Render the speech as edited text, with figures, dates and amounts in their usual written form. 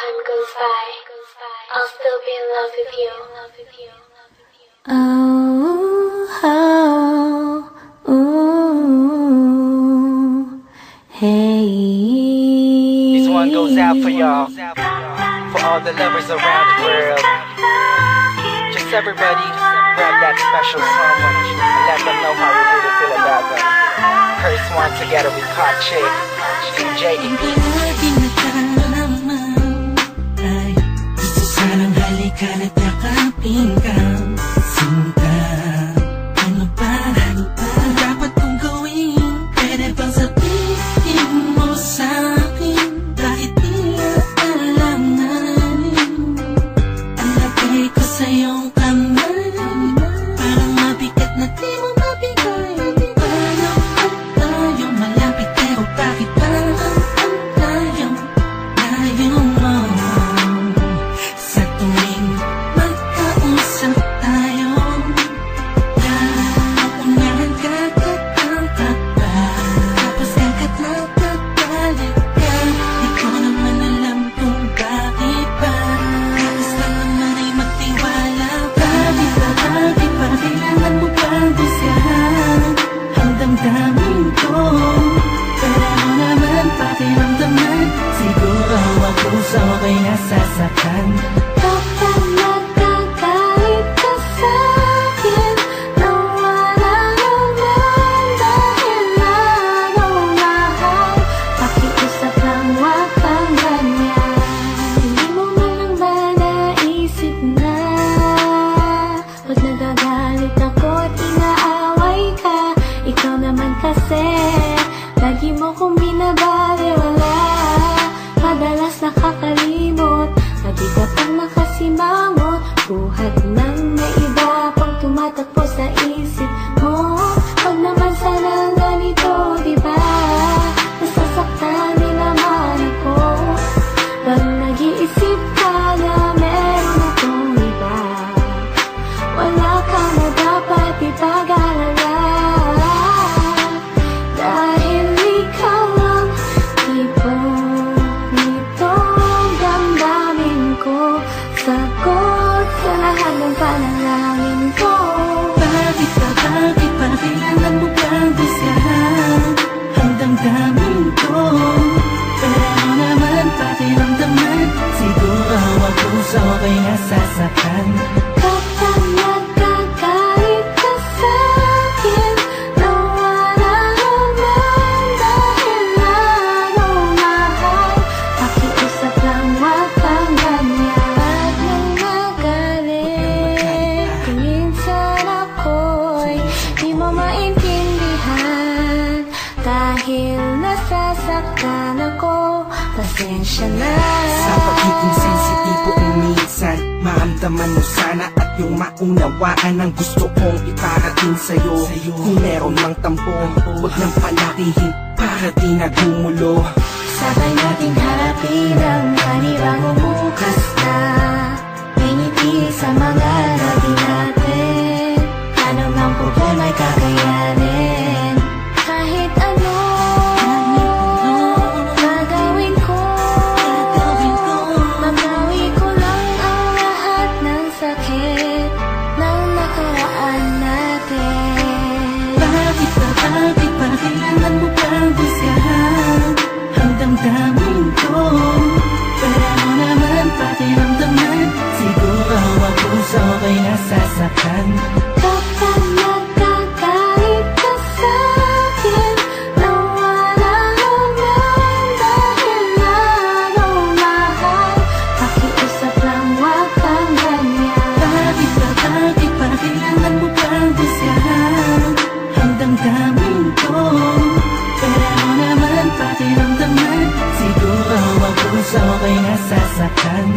time goes by, I'll still be in love with you. Oh, oh, ooh, hey. This one goes out for y'all, for all the lovers around the world. Just everybody grab that special someone and let them know how you really feel about them. Curse one together with Hot Chick, DJ EP. Palagi naman ay gusto sanang halikan at yakapin ka. Sinta, ano ba ang dapat kong gawin? Pwede bang sabihin mo sa'kin? Bakit di alanganin? Ang lagay ko sa iyong kamay, parang mabigat na di mo mabigay. Paano kung tayong malapit, pero bakit ba ang tayong mo? Sa tuwing magkausap tayo, naunahan ka katanggap pa, tapos agad natagalit ka. Di ko naman alam kung bakit ba, tapos lang naman ay magtiwala pa. Bakit ba kailangan mo bang busyahan ang damdamin ko? Pero ako naman pakiramdaman, siguro ako sa okay nasasaktan. Kapag nagkagalit ka sa'kin, nawala naman dahilan. Oh, mahal, pakiusap lang, wag kang ganyan. Hindi mo man lang ba naisip na pag nagagalit ako at inaaway ka, ikaw naman kasi lagi mo kong binabaliwala. Madalas nakakalimot, lagi ka pang nakasimangot, buhat ng may iba pang tumatakbo sa isip mo. Huwag naman sana ganito, diba? Nasasaktan din naman ako pag nag-iisip ka na meron akong iba. Wala ka na dapat ipag-alala, dahil ikaw lang tipong nitong damdamin ko, sagot sa lahat ng panalangin ko. Bakit ba kailangan mo bang busyahan ang damdamin ko? Pero ako naman pakiramdaman, siguro ako sa okay nasasaktan. Kapag nagkagalit ka sa'kin, nawala naman dahilan. Oh, mahal, pakiusap lang, wag kang ganyan. Pag nagagalit, minsan ako'y di mo maintindihan, dahil nasasaktan ako, pasensya na. Sa pagiging sensitibo ay minsan maramdaman mo sana at yung maunawaan ang gusto kong iparating sa'yo. Kung meron mang tampo, huwag nang palakihin para di nagumulo. Sabay nating harapin ang panibagong bukas na may ngiti sa mga labi natin. Anong ang problema ay kakayanin, kahit ano gagawin ko. Mabawi ko lang ang lahat ng sakit ng nakaraan natin. Bakit ba kailangan mo bang busyahan ang damdamin ko? Pero ako naman pakiramdaman, siguro ako sa okay nasasaktan. Kapag nagkagalit ka sa'kin, nawala naman dahilan. Oh, mahal, pakiusap lang, wag kang ganyan. Bakit ba kailangan mo bang busyahan ang damdamin ko? Pero ako naman pakiramdaman, siguro ako sa okay nasasaktan.